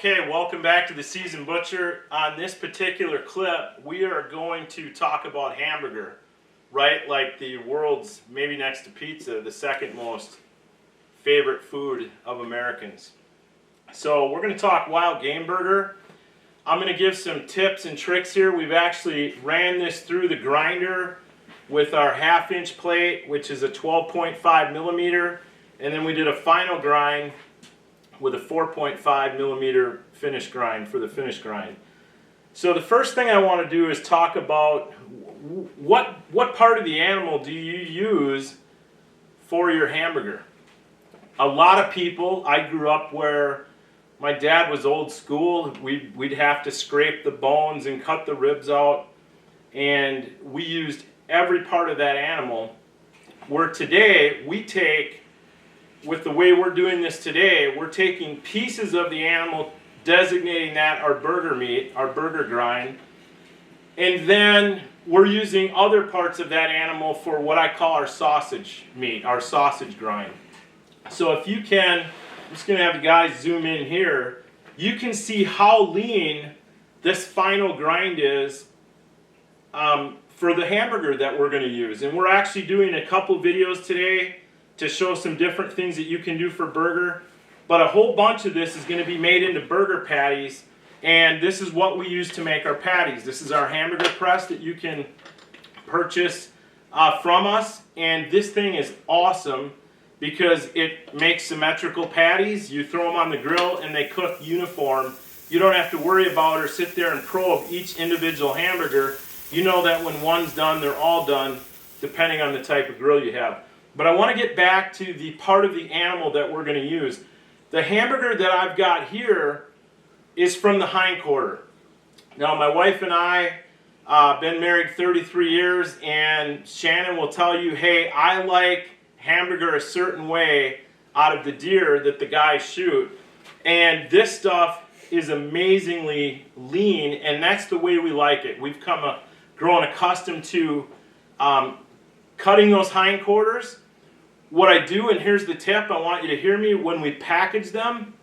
Okay, welcome back to the Seasoned Butcher. On this particular clip, we are going to talk about hamburger, right? Like the world's, maybe next to pizza, the second most favorite food of Americans. So we're going to talk wild game burger. I'm going to give some tips and tricks here. We've actually ran this through the grinder with our 1/2 inch plate, which is a 12.5 millimeter, and then we did a final grind with a 4.5 millimeter finish grind for the finish grind. So the first thing I want to do is talk about what part of the animal do you use for your hamburger. A lot of people, I grew up where my dad was old school. We'd have to scrape the bones and cut the ribs out, and we used every part of that animal. Where today we take, with the way we're doing this today, we're taking pieces of the animal, designating that our burger meat, our burger grind, and then we're using other parts of that animal for what I call our sausage meat, our sausage grind. So if you can, I'm just going to have the guys zoom in here, you can see how lean this final grind is for the hamburger that we're going to use. And we're actually doing a couple videos today to show some different things that you can do for burger. But a whole bunch of this is going to be made into burger patties, and this is what we use to make our patties. This is our Hamburger Press that you can purchase from us, and this thing is awesome because it makes symmetrical patties. You throw them on the grill and they cook uniform. You don't have to worry about or sit there and probe each individual hamburger. You know that when one's done, they're all done, depending on the type of grill you have. But I want to get back to the part of the animal that we're going to use. The hamburger that I've got here is from the hindquarter. Now, my wife and I been married 33 years, and Shannon will tell you, hey, I like hamburger a certain way out of the deer that the guys shoot. And this stuff is amazingly lean, and that's the way we like it. We've grown accustomed to cutting those hindquarters. What I do, and here's the tip, I want you to hear me, when we package them,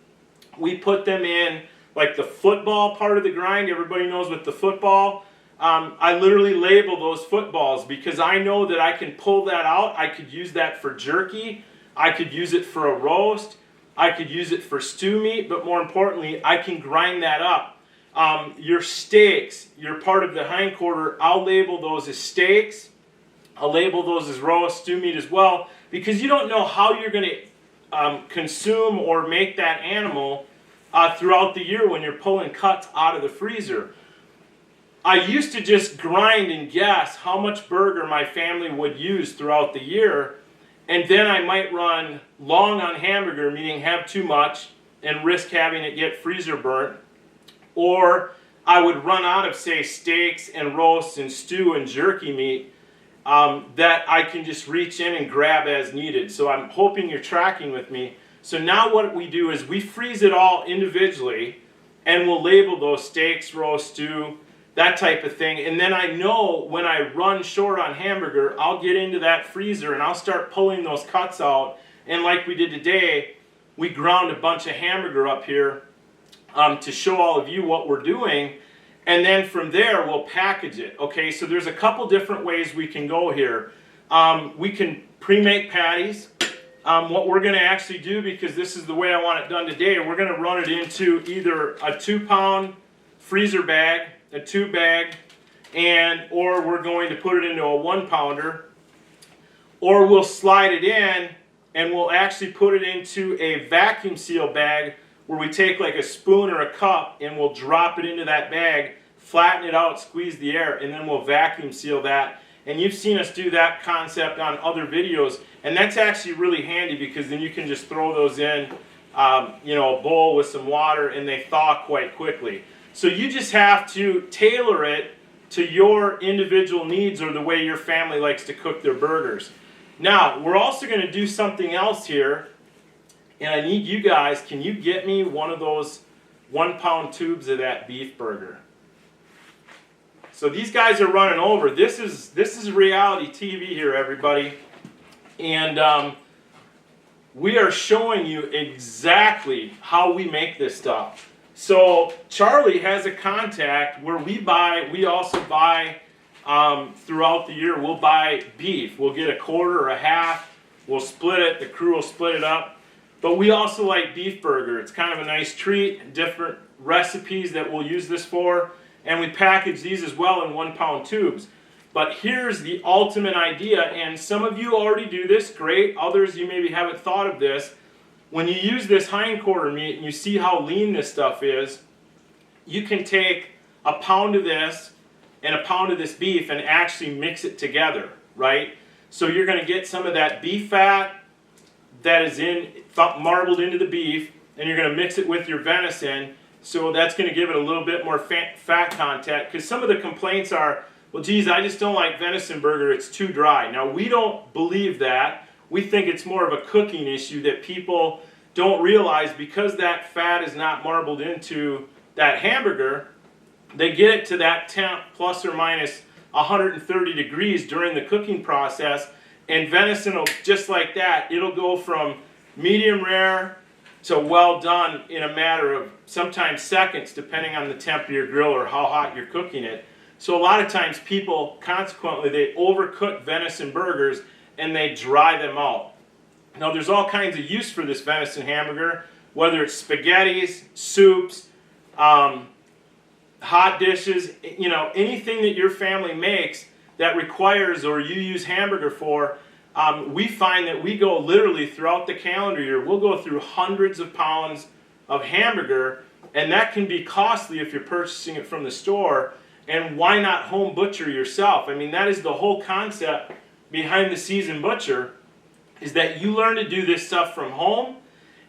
we put them in like the football part of the grind. Everybody knows with the football. I literally label those footballs because I know that I can pull that out. I could use that for jerky. I could use it for a roast. I could use it for stew meat, but more importantly, I can grind that up. Your steaks, your part of the hindquarter, I'll label those as steaks. I'll label those as roast, stew meat as well, because you don't know how you're going to consume or make that animal throughout the year when you're pulling cuts out of the freezer. I used to just grind and guess how much burger my family would use throughout the year, and then I might run long on hamburger, meaning have too much and risk having it get freezer burnt, or I would run out of, say, steaks and roasts and stew and jerky meat that I can just reach in and grab as needed. So I'm hoping you're tracking with me. So now what we do is we freeze it all individually, and we'll label those steaks, roast, stew, that type of thing. And then I know when I run short on hamburger, I'll get into that freezer and I'll start pulling those cuts out. And like we did today, we ground a bunch of hamburger up here to show all of you what we're doing. And then from there, we'll package it. Okay, so there's a couple different ways we can go here. We can pre-make patties. What we're going to actually do, because this is the way I want it done today, we're going to run it into either a 2-pound freezer bag, a 2-bag, or we're going to put it into a 1-pounder, or we'll slide it in and we'll actually put it into a vacuum seal bag where we take like a spoon or a cup and we'll drop it into that bag, flatten it out, squeeze the air, and then we'll vacuum seal that. And you've seen us do that concept on other videos, and that's actually really handy because then you can just throw those in a bowl with some water and they thaw quite quickly. So you just have to tailor it to your individual needs or the way your family likes to cook their burgers. Now, we're also going to do something else here. And I need you guys, can you get me one of those 1-pound tubes of that beef burger? So these guys are running over. This is reality TV here, everybody. And we are showing you exactly how we make this stuff. So Charlie has a contact where we also buy throughout the year. We'll buy beef. We'll get a quarter or a half. We'll split it. The crew will split it up. But we also like beef burger. It's kind of a nice treat. Different recipes that we'll use this for. And we package these as well in 1-pound tubes. But here's the ultimate idea. And some of you already do this. Great. Others, you maybe haven't thought of this. When you use this hindquarter meat and you see how lean this stuff is, you can take a pound of this and a pound of this beef and actually mix it together, right? So you're going to get some of that beef fat that is marbled into the beef, and you're going to mix it with your venison. So that's going to give it a little bit more fat content. Because some of the complaints are, well, geez, I just don't like venison burger. It's too dry. Now, we don't believe that. We think it's more of a cooking issue that people don't realize because that fat is not marbled into that hamburger. They get it to that temp plus or minus 130 degrees during the cooking process, and venison will, just like that, it'll go from medium rare to well done in a matter of sometimes seconds, depending on the temp of your grill or how hot you're cooking it. So a lot of times people, consequently, they overcook venison burgers and they dry them out. Now there's all kinds of use for this venison hamburger, whether it's spaghettis, soups, hot dishes, you know, anything that your family makes that requires or you use hamburger for. We find that we go literally throughout the calendar year, we'll go through hundreds of pounds of hamburger, and that can be costly if you're purchasing it from the store. And why not home butcher yourself? I mean, that is the whole concept behind the seasoned butcher, is that you learn to do this stuff from home,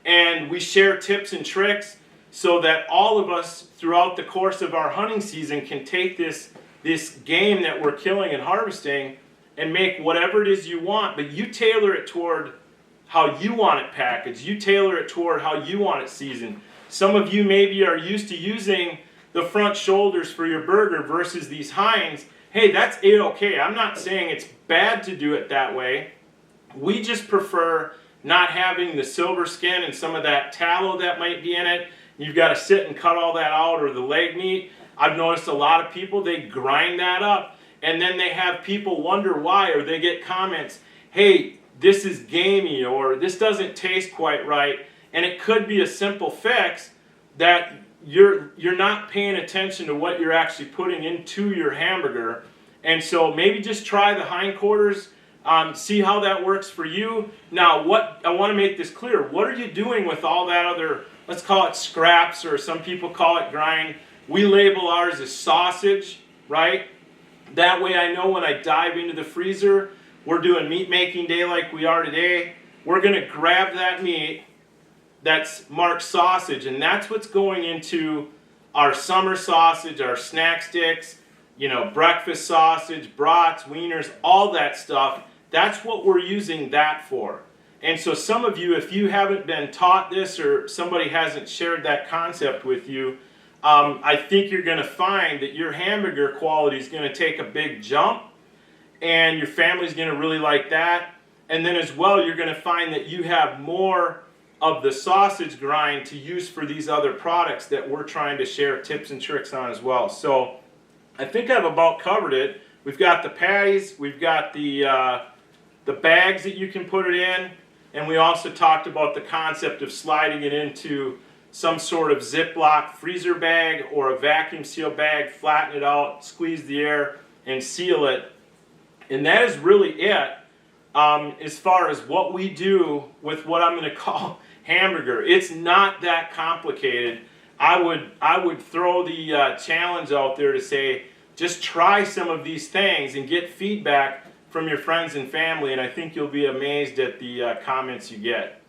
and we share tips and tricks so that all of us throughout the course of our hunting season can take this game that we're killing and harvesting and make whatever it is you want, but you tailor it toward how you want it packaged. You tailor it toward how you want it seasoned. Some of you maybe are used to using the front shoulders for your burger versus these hinds. Hey, that's A-okay. I'm not saying it's bad to do it that way. We just prefer not having the silver skin and some of that tallow that might be in it. You've got to sit and cut all that out, or the leg meat. I've noticed a lot of people, they grind that up, and then they have people wonder why, or they get comments, hey, this is gamey, or this doesn't taste quite right. And it could be a simple fix that you're not paying attention to what you're actually putting into your hamburger. And so maybe just try the hindquarters, see how that works for you. Now, what I want to make this clear, what are you doing with all that other, let's call it scraps, or some people call it grind. We label ours as sausage, right? That way I know when I dive into the freezer, we're doing meat making day like we are today, we're going to grab that meat that's marked sausage, and that's what's going into our summer sausage, our snack sticks, you know, breakfast sausage, brats, wieners, all that stuff. That's what we're using that for. And so some of you, if you haven't been taught this or somebody hasn't shared that concept with you, I think you're going to find that your hamburger quality is going to take a big jump, and your family's going to really like that. And then as well, you're going to find that you have more of the sausage grind to use for these other products that we're trying to share tips and tricks on as well. So I think I've about covered it. We've got the patties, we've got the bags that you can put it in, and we also talked about the concept of sliding it into some sort of Ziploc freezer bag or a vacuum seal bag, flatten it out, squeeze the air, and seal it. And that is really it as far as what we do with what I'm going to call hamburger. It's not that complicated. I would throw the challenge out there to say, just try some of these things and get feedback from your friends and family, and I think you'll be amazed at the comments you get.